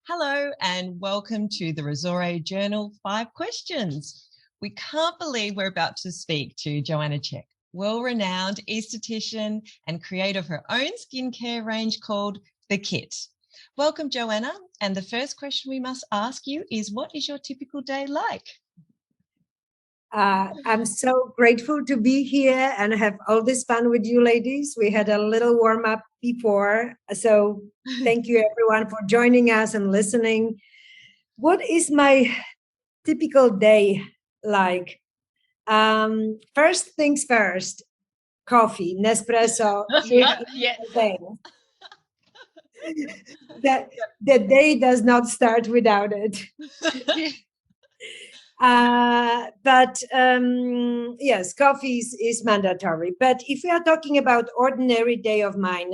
Hello and welcome to the Risore Journal 5 Questions. We can't believe we're about to speak to Joanna Czech, well-renowned esthetician and creator of her own skincare range called The Kit. Welcome, Joanna. And the first question we must ask you is, what is your typical day like? I'm so grateful to be here and have all this fun with you ladies. We had a little warm up before. So thank you everyone for joining us and listening. What is my typical day like? First things first, coffee, Nespresso. Yes. The day does not start without it. But yes, coffee is mandatory. But if we are talking about ordinary day of mine,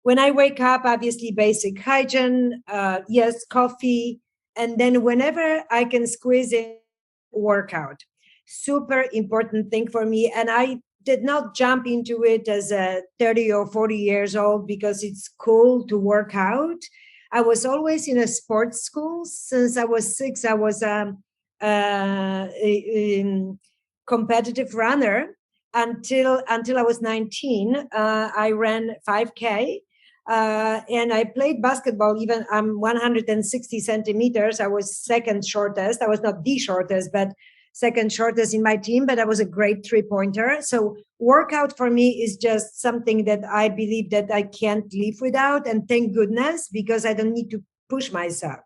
when I wake up, obviously basic hygiene, yes, coffee, and then whenever I can squeeze in workout, super important thing for me. And I did not jump into it as a 30 or 40 years old because it's cool to work out. I was always in a sports school. Since I was 6, I was a competitive runner until I was 19. I ran 5K. And I played basketball. Even I'm 160 centimeters. I was second shortest. I was not the shortest, but second shortest in my team, but I was a great 3-pointer. So workout for me is just something that I believe that I can't live without. And thank goodness, because I don't need to push myself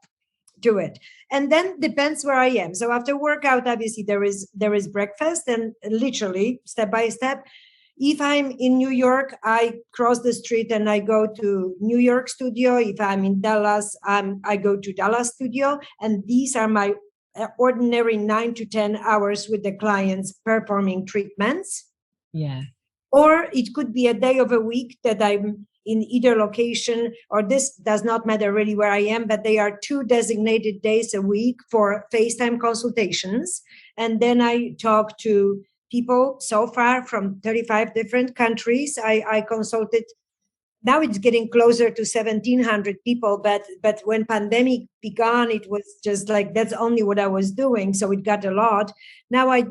to it. And then depends where I am. So after workout, obviously there is breakfast, and literally step by step. If I'm in New York, I cross the street and I go to New York studio. If I'm in Dallas, I go to Dallas studio. And these are my ordinary 9 to 10 hours with the clients performing treatments. Yeah. Or it could be a day of a week that I'm in either location, or this does not matter really where I am, but they are 2 designated days a week for FaceTime consultations. And then I talk to people so far from 35 different countries. I consulted. Now it's getting closer to 1,700 people, but when pandemic began, it was just like that's only what I was doing. So it got a lot. Now I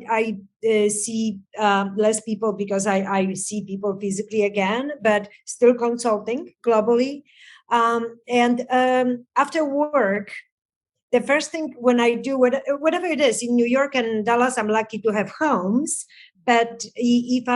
see less people because I see people physically again, but still consulting globally. And after work, the first thing when I do whatever it is in New York and Dallas, I'm lucky to have homes. But if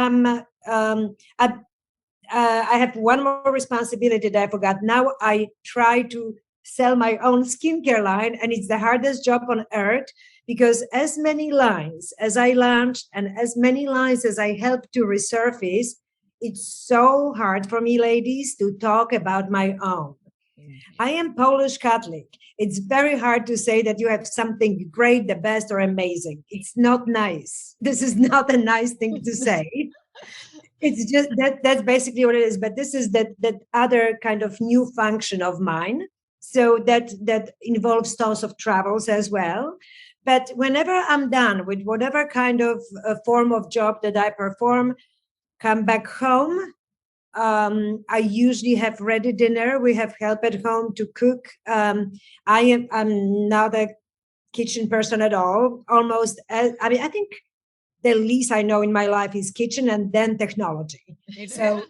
I have one more responsibility that I forgot. Now I try to sell my own skincare line, and it's the hardest job on earth because as many lines as I launched and as many lines as I helped to resurface, it's so hard for me, ladies, to talk about my own. I am Polish Catholic. It's very hard to say that you have something great, the best, or amazing. It's not nice. This is not a nice thing to say. It's just that's basically what it is. But this is that other kind of new function of mine. So that involves tons of travels as well. But whenever I'm done with whatever kind of form of job that I perform, come back home. I usually have ready dinner. We have help at home to cook. I'm not a kitchen person at all. Almost, I think the least I know in my life is kitchen and then technology. So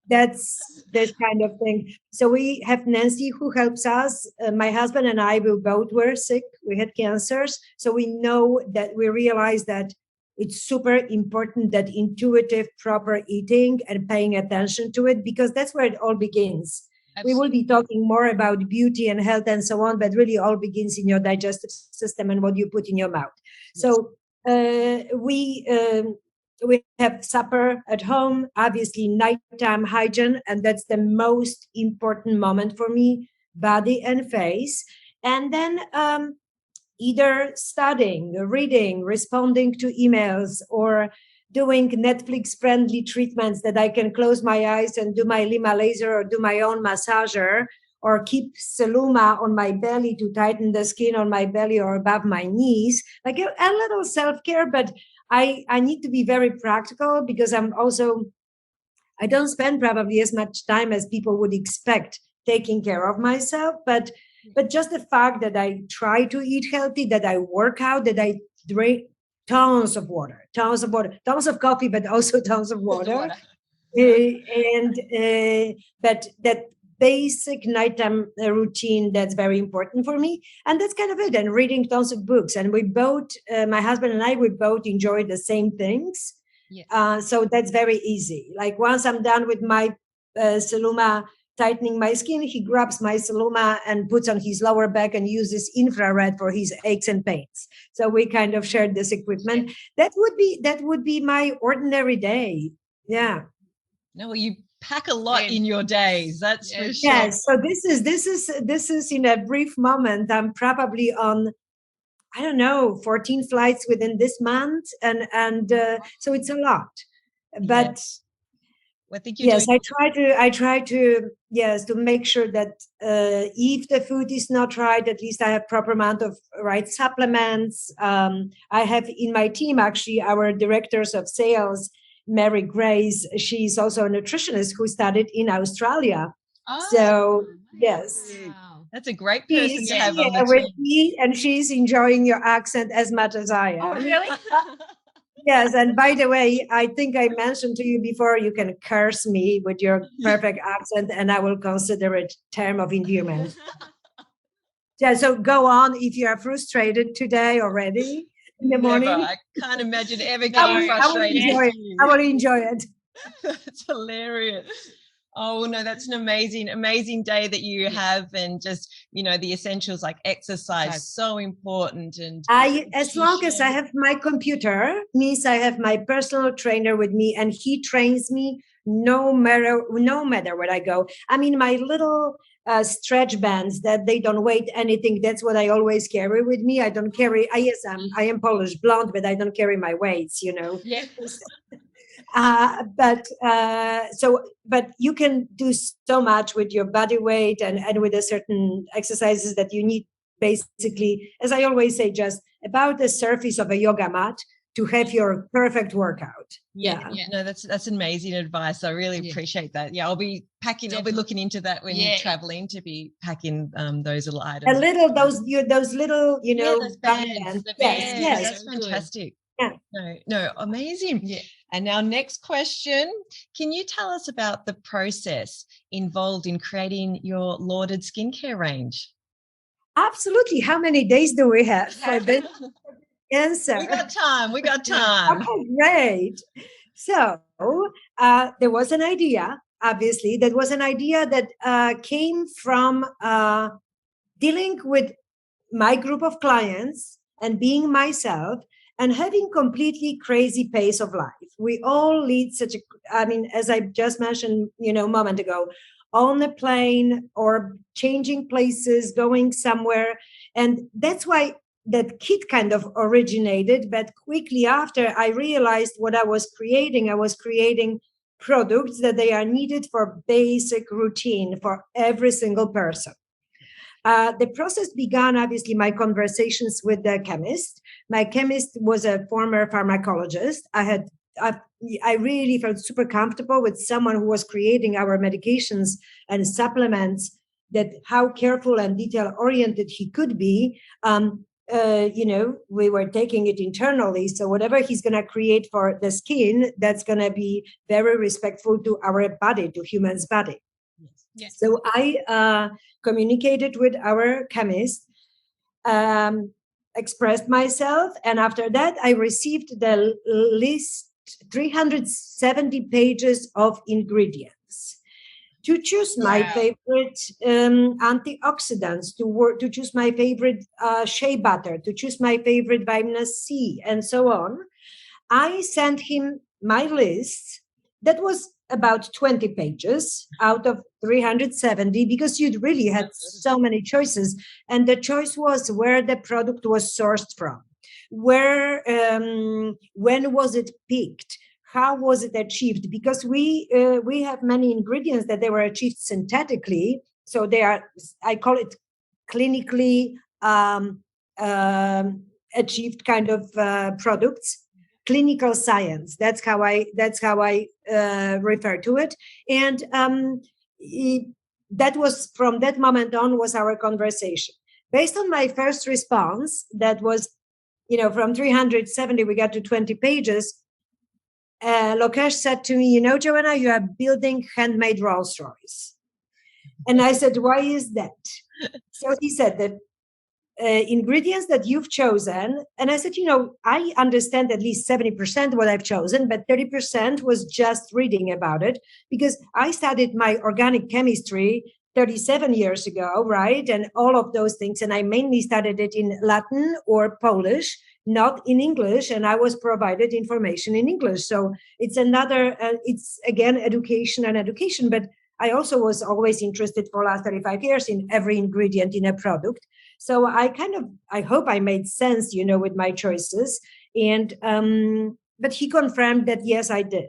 that's this kind of thing. So we have Nancy who helps us. My husband and I, we both were sick. We had cancers. So we know that we realize that it's super important that intuitive, proper eating and paying attention to it, because that's where it all begins. Absolutely. We will be talking more about beauty and health and so on, but really all begins in your digestive system and what you put in your mouth. Yes. So we have supper at home, obviously nighttime hygiene, and that's the most important moment for me, body and face. And then either studying, reading, responding to emails, or doing Netflix-friendly treatments that I can close my eyes and do my Lima laser or do my own massager, or keep Seluma on my belly to tighten the skin on my belly or above my knees, like a little self-care. But I need to be very practical because I don't spend probably as much time as people would expect taking care of myself, but just the fact that I try to eat healthy, that I work out, that I drink tons of tons of coffee, but also tons of water. But that basic nighttime routine, that's very important for me, and that's kind of it. And reading tons of books, and we both, my husband and I, we both enjoy the same things. So that's very easy. Like once I'm done with my Seluma tightening my skin, he grabs my Seluma and puts on his lower back and uses infrared for his aches and pains. So we kind of shared this equipment. That would be my ordinary day. Yeah. No, well, you pack a lot in your days. That's for sure. Yes. So this is in a brief moment. I'm probably on, I don't know, 14 flights within this month, and so it's a lot. But I think I try to to make sure that if the food is not right, at least I have proper amount of right supplements. I have in my team actually our directors of sales, Mary Grace. She's also a nutritionist who studied in Australia. So yes. Wow. That's a great person to have on the with team. me, and she's enjoying your accent as much as I am. Oh, really? Yes, and by the way, I think I mentioned to you before, you can curse me with your perfect accent, and I will consider it term of endearment. Yeah, so go on if you are frustrated today already in the morning. I can't imagine ever getting frustrated. I will enjoy it. That's hilarious. Oh, no, that's an amazing day that you have. And just, the essentials like exercise, so important. And as long as I have my computer, means I have my personal trainer with me, and he trains me no matter where I go. I mean, my little stretch bands that they don't weigh anything. That's what I always carry with me. I don't carry, I am Polish blonde, but I don't carry my weights, Yes. But you can do so much with your body weight and with a certain exercises that you need, basically, as I always say, just about the surface of a yoga mat to have your perfect workout. Yeah. No, that's amazing advice. I really appreciate that. Yeah, I'll be packing. I'll be looking into that when you're traveling, to be packing those little items. Those little, those bands. Yes, that's fantastic. Yeah. No, amazing. Yeah. And now, next question. Can you tell us about the process involved in creating your lauded skincare range? Absolutely. How many days do we have for this answer? We got time. Okay, great. So there was an idea, obviously. That was an idea that came from dealing with my group of clients and being myself, and having completely crazy pace of life. We all lead as I just mentioned, a moment ago, on a plane or changing places, going somewhere. And that's why that kit kind of originated. But quickly after, I realized what I was creating. I was creating products that they are needed for basic routine for every single person. The process began, obviously, my conversations with the chemist. My chemist was a former pharmacologist. I really felt super comfortable with someone who was creating our medications and supplements, that how careful and detail-oriented he could be. We were taking it internally. So whatever he's going to create for the skin, that's going to be very respectful to our body, to human's body. Yes. So I communicated with our chemist, expressed myself, and after that I received the list, 370 pages of ingredients, to choose my favorite antioxidants, to choose my favorite shea butter, to choose my favorite vitamin C, and so on. I sent him my list that was about 20 pages out of 370, because you really had so many choices. And the choice was where the product was sourced from, when was it picked, how was it achieved, because we have many ingredients that they were achieved synthetically. So they are, I call it clinically achieved kind of products. Clinical science. That's how I refer to it. And that was from that moment on was our conversation. Based on my first response, that was, from 370, we got to 20 pages. Lokesh said to me, Joanna, you are building handmade Rolls Royce. And I said, why is that? So he said that ingredients that you've chosen. And I said, I understand at least 70% what I've chosen, but 30% was just reading about it, because I studied my organic chemistry 37 years ago, right? And all of those things. And I mainly studied it in Latin or Polish, not in English. And I was provided information in English. So it's it's again, education and education. But I also was always interested for the last 35 years in every ingredient in a product. So I hope I made sense, with my choices. And, but he confirmed that, yes, I did.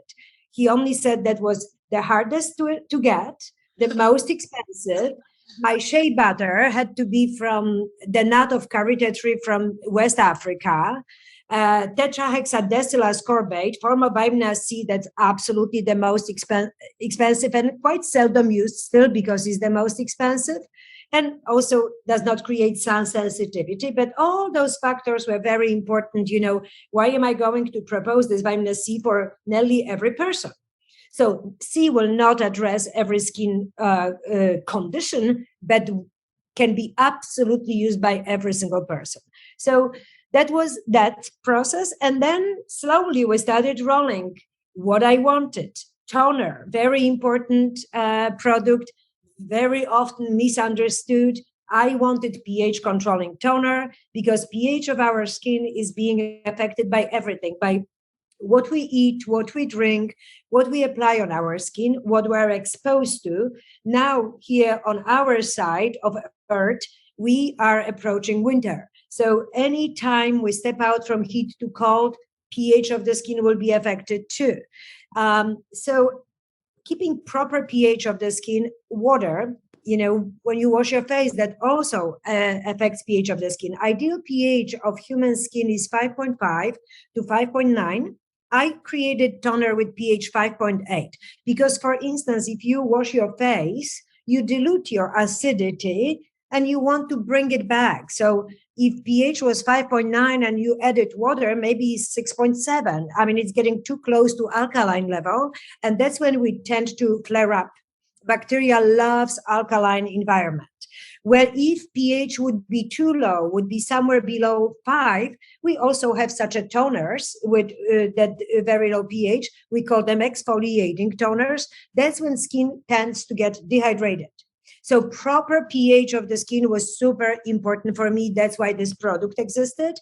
He only said that was the hardest to get, the most expensive. My shea butter had to be from the nut of karité tree from West Africa. Tetrahexadecyl ascorbate, form of vitamin C, that's absolutely the most expensive and quite seldom used still because it's the most expensive, and also does not create sun sensitivity. But all those factors were very important. Why am I going to propose this vitamin C for nearly every person? So C will not address every skin condition, but can be absolutely used by every single person. So that was that process. And then slowly we started rolling what I wanted. Toner, very important product, very often misunderstood. I wanted pH controlling toner because pH of our skin is being affected by everything, by what we eat, what we drink, what we apply on our skin, what we're exposed to. Now, here on our side of Earth, we are approaching winter. So anytime we step out from heat to cold, pH of the skin will be affected too. So keeping proper pH of the skin, water, when you wash your face, that also affects pH of the skin. Ideal pH of human skin is 5.5 to 5.9. I created toner with pH 5.8 because, for instance, if you wash your face, you dilute your acidity and you want to bring it back. So if pH was 5.9 and you added water, maybe 6.7. I mean, it's getting too close to alkaline level. And that's when we tend to flare up. Bacteria loves alkaline environment. Where if pH would be too low, would be somewhere below 5, we also have such a toners with that very low pH. We call them exfoliating toners. That's when skin tends to get dehydrated. So proper pH of the skin was super important for me. That's why this product existed.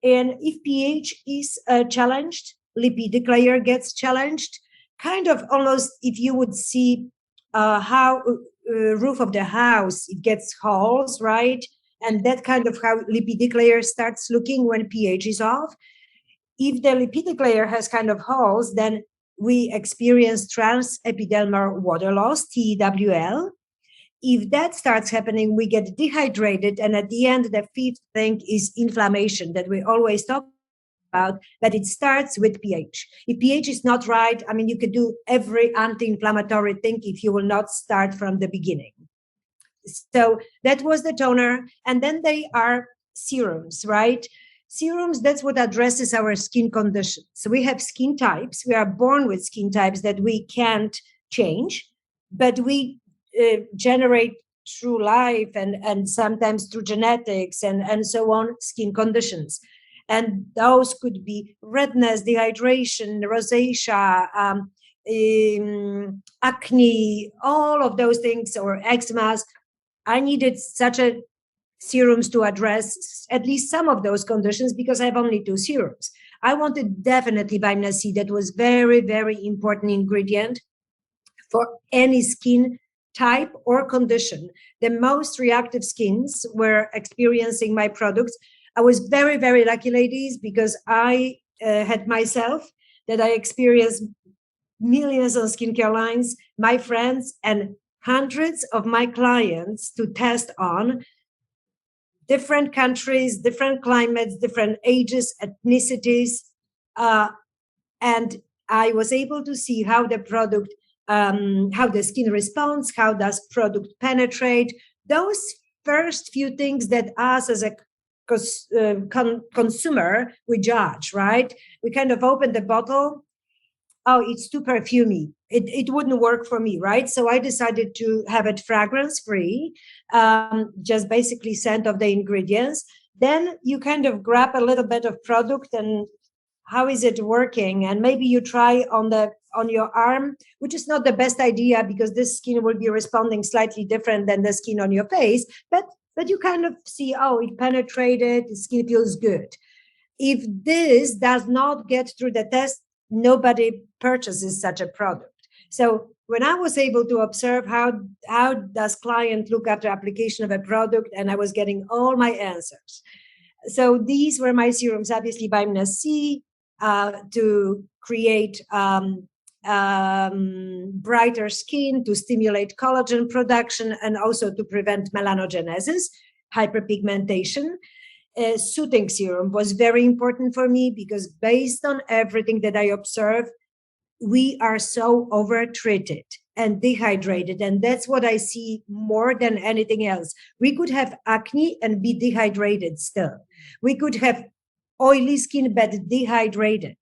And if pH is challenged, lipidic layer gets challenged, kind of almost if you would see how roof of the house, it gets holes, right? And that kind of how lipidic layer starts looking when pH is off. If the lipidic layer has kind of holes, then we experience transepidermal water loss, TEWL. If that starts happening, we get dehydrated. And at the end, the fifth thing is inflammation that we always talk about, that it starts with pH. If pH is not right, I mean, you could do every anti-inflammatory thing if you will not start from the beginning. So that was the toner. And then they are serums, right? Serums, that's what addresses our skin condition. So we have skin types. We are born with skin types that we can't change, but we generate through life and sometimes through genetics and so on, skin conditions. And those could be redness, dehydration, rosacea, acne, all of those things, or eczemas. I needed such a serums to address at least some of those conditions because I have only 2 serums. I wanted definitely vitamin C. That was very, very important ingredient for any skin type or condition. The most reactive skins were experiencing my products. I was very, very lucky, ladies, because I had myself that I experienced millions of skincare lines, my friends, and hundreds of my clients to test on different countries, different climates, different ages, ethnicities. And I was able to see how the product how the skin responds, how does product penetrate. Those first few things that us as a consumer, we judge, right? We kind of open the bottle. Oh, it's too perfumey. It wouldn't work for me, right? So I decided to have it fragrance free, just basically scent of the ingredients. Then you kind of grab a little bit of product and how is it working? And maybe you try on your arm, which is not the best idea because this skin will be responding slightly different than the skin on your face. But you kind of see, oh, it penetrated, the skin feels good. If this does not get through the test, nobody purchases such a product. So when I was able to observe how does client look after application of a product, and I was getting all my answers. So these were my serums, obviously vitamin C, to create brighter skin, to stimulate collagen production, and also to prevent melanogenesis, hyperpigmentation. Soothing serum was very important for me because based on everything that I observed, we are so over-treated and dehydrated. And that's what I see more than anything else. We could have acne and be dehydrated still. We could have oily skin, but dehydrated.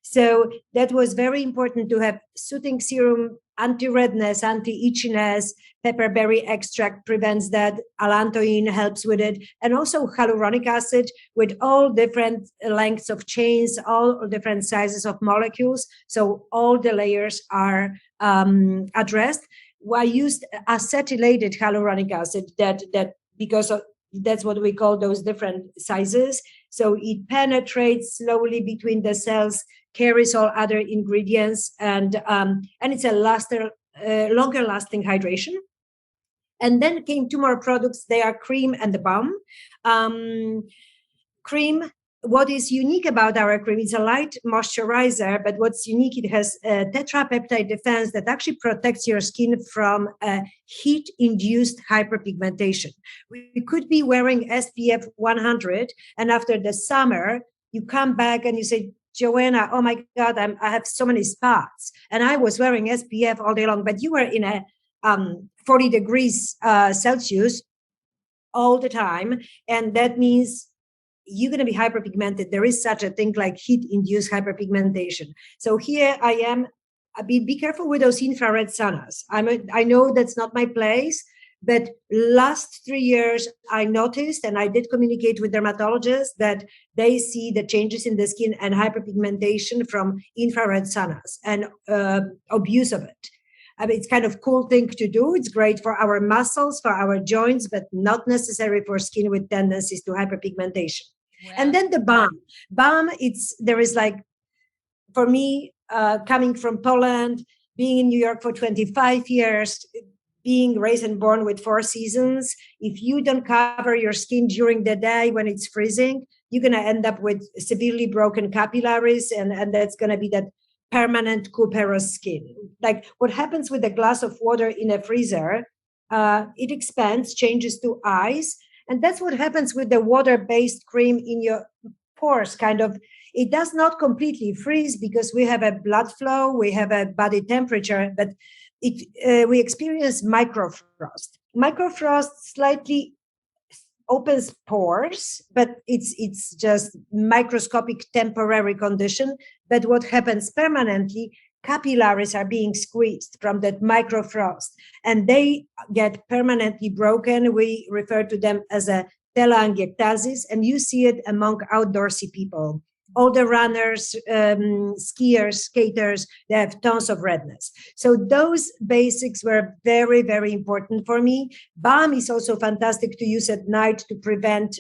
So that was very important to have soothing serum, anti-redness, anti-itchiness. Pepperberry extract prevents that. Allantoin helps with it. And also hyaluronic acid with all different lengths of chains, all different sizes of molecules. So all the layers are addressed. I used acetylated hyaluronic acid that because that's what we call those different sizes. So it penetrates slowly between the cells, carries all other ingredients, and it's a longer lasting hydration. And then came two more products. They are cream and the balm. Cream, what is unique about our cream, it's a light moisturizer, but what's unique, it has a tetrapeptide defense that actually protects your skin from heat-induced hyperpigmentation. We could be wearing SPF 100, and after the summer, you come back and you say, Joanna, oh my God, I have so many spots. And I was wearing SPF all day long, but you were in a 40 degrees Celsius all the time. And that means you're going to be hyperpigmented. There is such a thing like heat-induced hyperpigmentation. So here I am. Be careful with those infrared saunas. I know that's not my place, but last 3 years I noticed, and I did communicate with dermatologists, that they see the changes in the skin and hyperpigmentation from infrared saunas and abuse of it. I mean, it's kind of cool thing to do. It's great for our muscles, for our joints, but not necessary for skin with tendencies to hyperpigmentation. Wow. And then the balm. Balm, there is like, for me, coming from Poland, being in New York for 25 years, being raised and born with 4 seasons, if you don't cover your skin during the day when it's freezing, you're going to end up with severely broken capillaries, and that's going to be that permanent cuperous skin. Like what happens with a glass of water in a freezer, it expands, changes to ice, and that's what happens with the water-based cream in your pores. Kind of, it does not completely freeze because we have a blood flow, we have a body temperature, but we experience microfrost. Microfrost slightly opens pores, but it's just microscopic temporary condition. But what happens permanently, capillaries are being squeezed from that microfrost, and they get permanently broken. We refer to them as a telangiectasis, and you see it among outdoorsy people. All the runners, skiers, skaters, they have tons of redness. So those basics were very, very important for me. Balm is also fantastic to use at night to prevent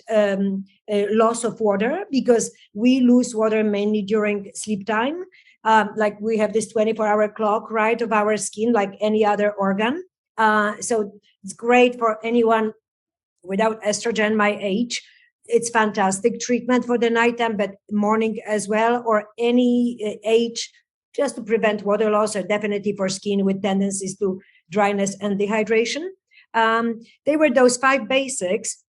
loss of water, because we lose water mainly during sleep time. Like we have this 24-hour clock, right, of our skin, like any other organ. So it's great for anyone without estrogen my age. It's fantastic treatment for the nighttime, but morning as well, or any age, just to prevent water loss, or definitely for skin with tendencies to dryness and dehydration. They were those 5 basics,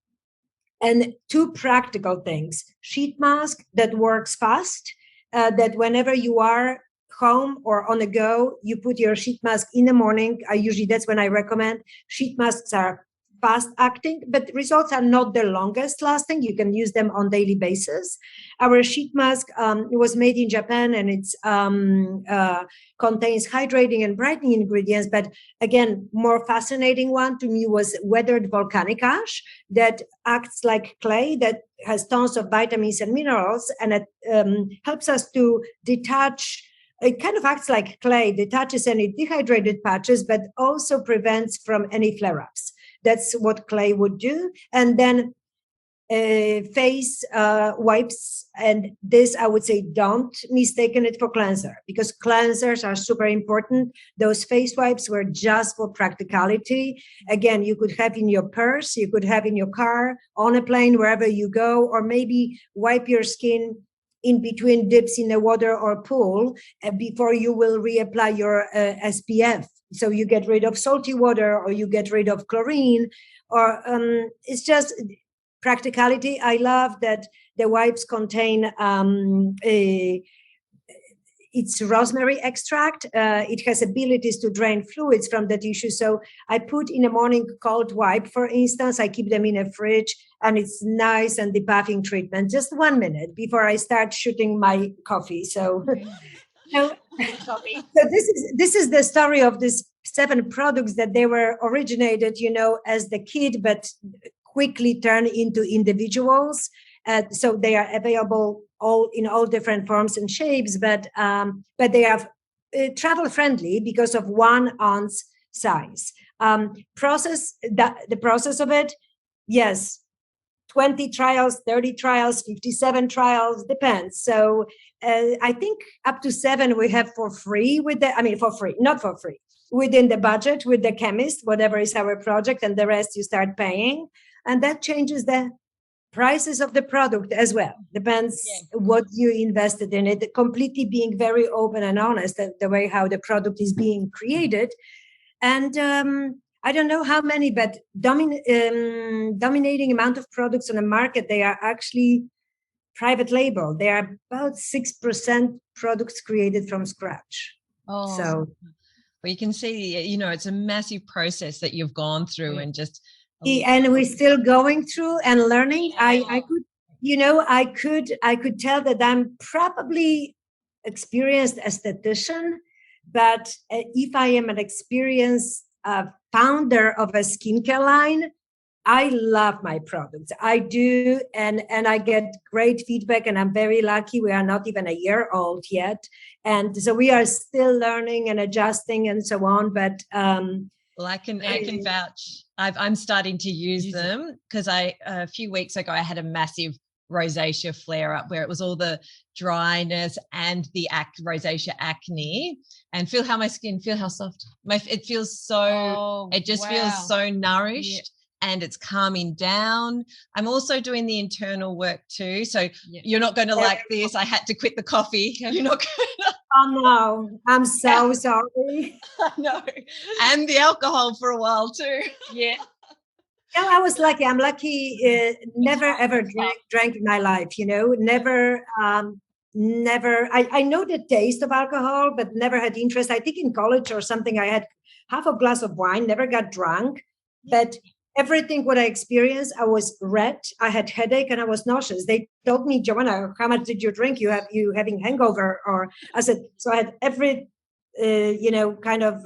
and 2 practical things. Sheet mask that works fast, that whenever you are home or on the go, you put your sheet mask in the morning. That's when I recommend. Sheet masks are fast acting, but results are not the longest lasting. You can use them on daily basis. Our sheet mask was made in Japan, and it's contains hydrating and brightening ingredients. But again, more fascinating one to me was weathered volcanic ash that acts like clay, that has tons of vitamins and minerals, and it helps us to detach. It kind of acts like clay, detaches any dehydrated patches, but also prevents from any flare-ups. That's what clay would do. And then face wipes. And this, I would say, don't mistaken it for cleanser, because cleansers are super important. Those face wipes were just for practicality. Again, you could have in your purse, you could have in your car, on a plane, wherever you go, or maybe wipe your skin in between dips in the water or pool before you will reapply your SPF. So you get rid of salty water, or you get rid of chlorine, or it's just practicality. I love that the wipes contain it's rosemary extract. It has abilities to drain fluids from the tissue. So I put in a morning cold wipe, for instance. I keep them in a fridge, and it's nice and debuffing treatment. Just 1 minute before I start shooting my coffee. So, so this is the story of these 7 products that they were originated, as the kit, but quickly turned into individuals. So they are available in all different forms and shapes, but they are travel friendly because of 1 ounce size. The process of it, yes, 20 trials, 30 trials, 57 trials, depends. So I think up to 7 we have for free not for free, within the budget with the chemist, whatever is our project, and the rest you start paying. And that changes the prices of the product as well. Depends what you invested in it, completely being very open and honest, the way how the product is being created. And I don't know how many, but dominating amount of products on the market, they are actually private label. They are about 6% products created from scratch. Oh, so well, you can see, it's a massive process that you've gone through, and just. And we're still going through and learning. I could tell that I'm probably experienced esthetician, but if I am an experienced founder of a skincare line, I love my products. I do, and I get great feedback, and I'm very lucky. We are not even a year old yet, and so we are still learning and adjusting and so on. But well, I can vouch. I'm starting to use them, because a few weeks ago I had a massive rosacea flare up where it was all the dryness and the rosacea acne, and feel how soft it feels. Feels so nourished. And it's calming down. I'm also doing the internal work too. So you're not going to like this. I had to quit the coffee. You're not going to. Oh, no. I'm so sorry. I know. And the alcohol for a while too. Yeah. No, I was lucky. I'm lucky. Never, ever drank in my life, never. I know the taste of alcohol, but never had interest. I think in college or something, I had half a glass of wine, never got drunk. But everything what I experienced, I was red, I had headache, and I was nauseous. They told me, Joanna, how much did you drink? You having hangover? Or I said, so I had every, kind of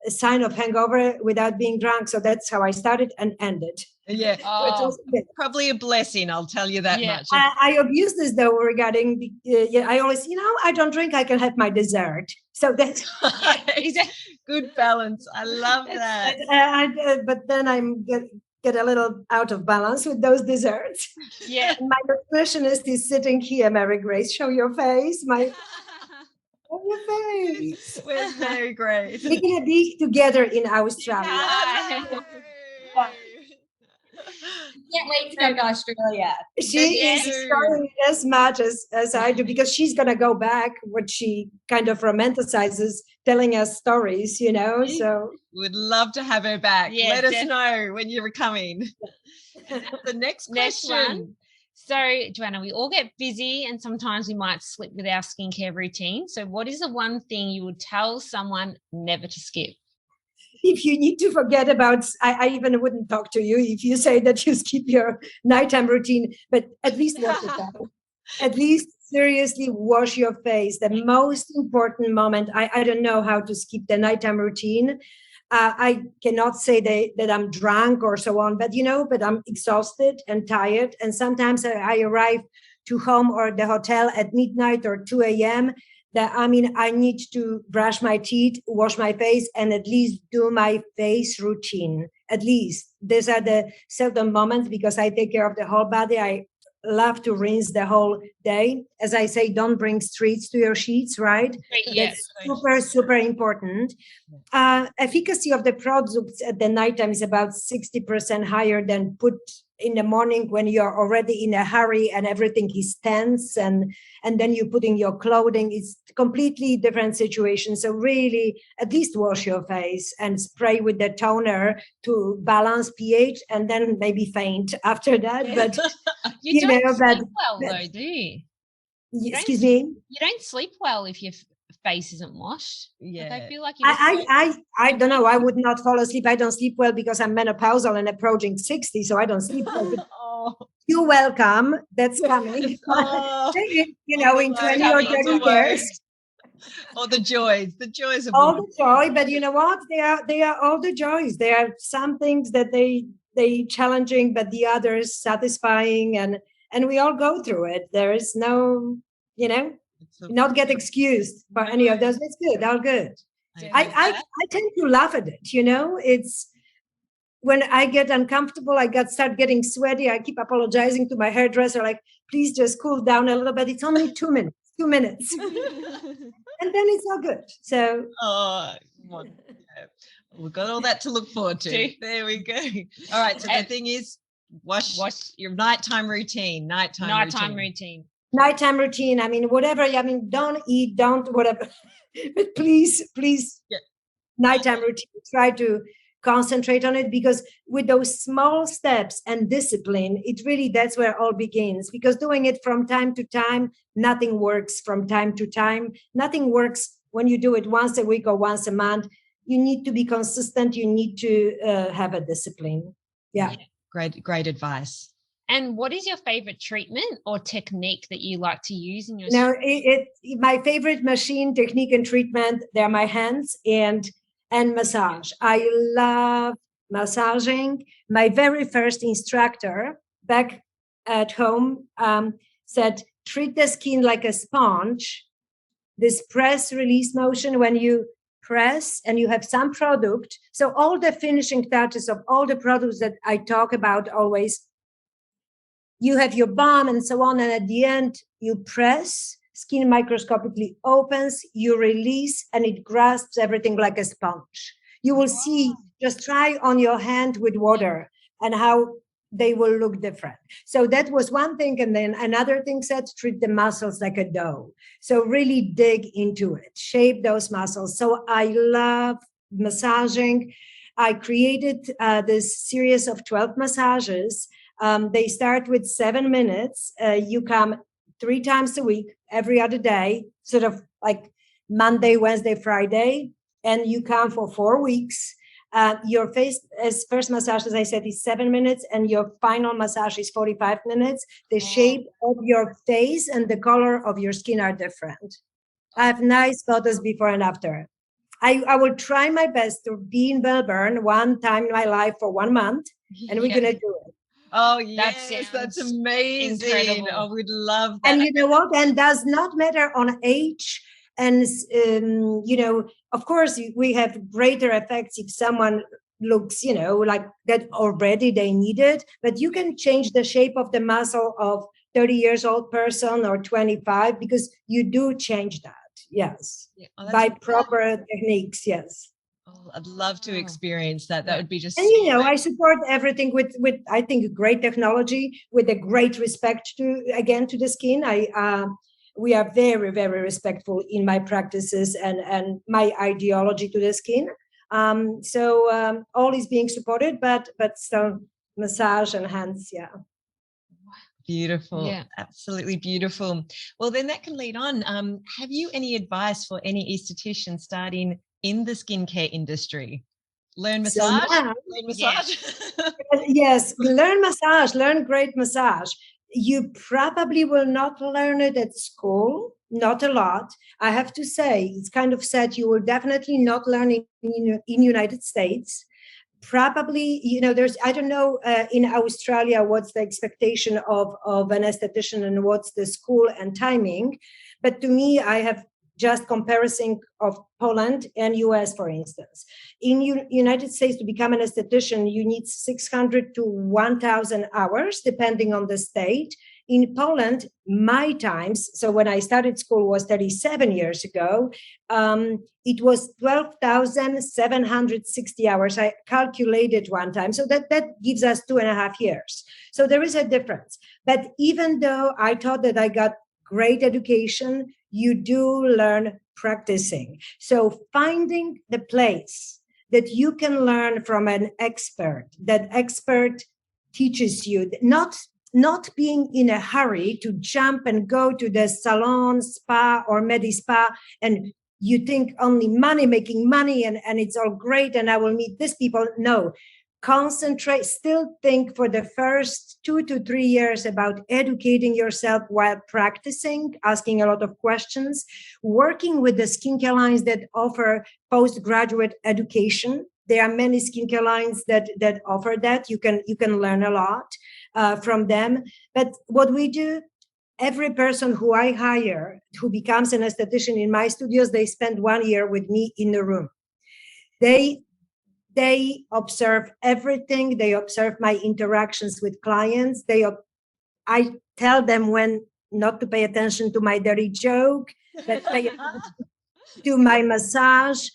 sign of hangover without being drunk. So that's how I started and ended. Yeah, it's probably a blessing, I'll tell you that much. I abuse this though regarding, I always, I don't drink, I can have my dessert. So that's good balance. I love that. But then I'm get a little out of balance with those desserts. Yeah. My nutritionist is sitting here, Mary Grace. Show your face. Show your face. We're very great. We're going to be together in Australia. Can't wait to go to Australia. She is enjoying as much as I do, because she's going to go back, what she kind of romanticizes, telling us stories, so. Would love to have her back. Yeah, Let us know when you're coming. The next question. One. So, Joanna, we all get busy and sometimes we might slip with our skincare routine. So what is the one thing you would tell someone never to skip? If you need to forget about, I even wouldn't talk to you if you say that you skip your nighttime routine, but at least wash it out. At least seriously wash your face. The most important moment, I don't know how to skip the nighttime routine. I cannot say that I'm drunk or so on, but but I'm exhausted and tired. And sometimes I arrive to home or the hotel at midnight or 2 a.m. I need to brush my teeth, wash my face, and at least do my face routine. At least these are the certain moments because I take care of the whole body. I love to rinse the whole day. As I say, don't bring streaks to your sheets, right? Yes. That's super important. Efficacy of the products at the nighttime is about 60% higher than put in the morning when you're already in a hurry and everything is tense and then you put in your clothing. It's completely different situation. So really at least wash your face and spray with the toner to balance pH and then maybe faint after that. But you don't sleep well though, do you? Excuse me? You don't sleep well if your face isn't washed. Yeah. Like, I feel like I don't know. I would not fall asleep. I don't sleep well because I'm menopausal and approaching 60, so I don't sleep well. You're welcome. That's coming. In 20 or 30 years. All the joys of all the joy, but you know what? They are all the joys. There are some things that they challenging, but the others satisfying, and we all go through it. There is no, not get excused by any of those. It's good, all good. I tend to laugh at it. It's when I get uncomfortable, start getting sweaty. I keep apologizing to my hairdresser, like, please just cool down a little bit. It's only 2 minutes. 2 minutes. And then it's all good. So we've got all that to look forward to. There we go. All right. So the thing is, wash your nighttime routine. Nighttime routine. Whatever. Don't eat, don't whatever. But please, nighttime routine. Try to concentrate on it, because with those small steps and discipline, that's where it all begins. Because doing it from time to time, nothing works from time to time. Nothing works when you do it once a week or once a month. You need to be consistent. You need to have a discipline. Yeah. Great advice. And what is your favorite treatment or technique that you like to use in your my favorite machine, technique, and treatment, they're my hands and massage. I love massaging. My very first instructor back at home said, treat the skin like a sponge. This press release motion, when you press and you have some product. So all the finishing touches of all the products that I talk about always, you have your balm and so on. And at the end, you press, skin microscopically opens, you release, and it grasps everything like a sponge. You will see, just try on your hand with water and how they will look different. So that was one thing. And then another thing said, treat the muscles like a dough. So really dig into it, shape those muscles. So I love massaging. I created this series of 12 massages. They start with 7 minutes. You come 3 times a week, every other day, sort of like Monday, Wednesday, Friday, and you come for 4 weeks. Your first massage, as I said, is 7 minutes, and your final massage is 45 minutes. The shape of your face and the color of your skin are different. I have nice photos before and after. I will try my best to be in Melbourne one time in my life for 1 month, and we're going to do it. Oh, yes, that's amazing. Incredible. I would love that. And you know what? And does not matter on age. And, of course, we have greater effects if someone looks, like that already they need it. But you can change the shape of the muscle of 30 years old person or 25, because you do change that. Yes. Yeah. By proper techniques. Yes. Oh, I'd love to experience that. That would be just. And I support everything with I think great technology, with a great respect to the skin. We are very, very respectful in my practices and my ideology to the skin. So all is being supported, but still massage and hands, yeah. Beautiful. Yeah. Absolutely beautiful. Well, then that can lead on. Have you any advice for any esthetician starting in the skincare industry? Learn So massage? now, Learn massage? yes, learn massage, learn great massage. You probably will not learn it at school, not a lot. I have to say, it's kind of sad. You will definitely not learn it in United States. Probably, there's, I don't know, in Australia, what's the expectation of an esthetician and what's the school and timing. But to me, I have just comparison of Poland and US, for instance. In United States, to become an esthetician, you need 600 to 1,000 hours, depending on the state. In Poland, my times, so when I started school was 37 years ago, it was 12,760 hours. I calculated one time. So that gives us 2.5 years. So there is a difference. But even though I thought that I got great education, you do learn practicing. So finding the place that you can learn from an expert, that expert teaches you, not being in a hurry to jump and go to the salon, spa, or medi spa, and you think only money, making money, and it's all great, and I will meet these people. No, concentrate, still think for the first 2 to 3 years about educating yourself while practicing, asking a lot of questions, working with the skincare lines that offer postgraduate education. There are many skincare lines that offer that. You can learn a lot from them. But what we do, every person who I hire who becomes an esthetician in my studios, they spend 1 year with me in the room. They observe everything. They observe my interactions with clients. I tell them when not to pay attention to my dirty joke, but pay attention to my massage.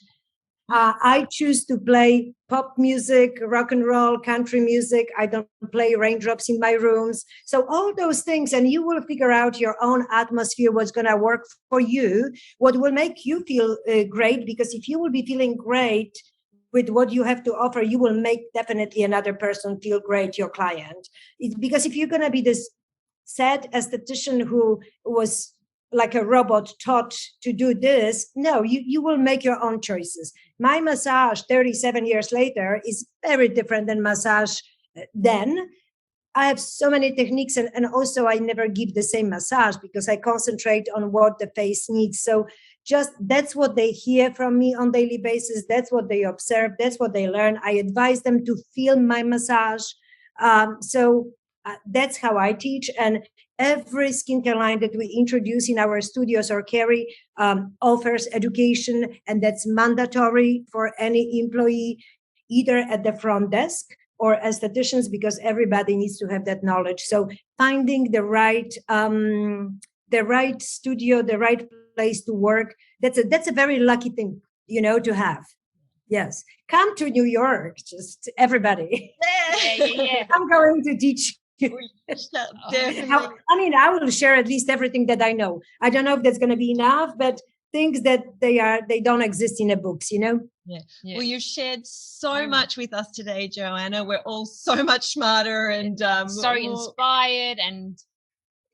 I choose to play pop music, rock and roll, country music. I don't play raindrops in my rooms. So all those things, and you will figure out your own atmosphere, what's going to work for you, what will make you feel great. Because if you will be feeling great with what you have to offer, you will make definitely another person feel great, your client. Because if you're going to be this sad esthetician who was like a robot taught to do this, no, you will make your own choices. My massage 37 years later is very different than massage then. I have so many techniques, and also I never give the same massage because I concentrate on what the face needs. So just that's what they hear from me on daily basis. That's what they observe. That's what they learn. I advise them to film my massage. That's how I teach. And every skincare line that we introduce in our studios or carry offers education, and that's mandatory for any employee, either at the front desk or estheticians, because everybody needs to have that knowledge. So finding the right studio, the right place to work, that's a very lucky thing, to have. Yes, come to New York, just everybody. Yeah. I'm going to teach. Definitely. I will share at least everything that I know. I don't know if that's going to be enough, but things that they don't exist in the books, Yeah. Yeah. Well, you've shared so much with us today, Joanna. We're all so much smarter and So inspired, and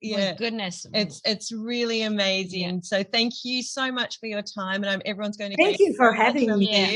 yeah, my goodness, it's really amazing. Yeah. So thank you so much for your time, and everyone's going to Thank you for having me. Yeah.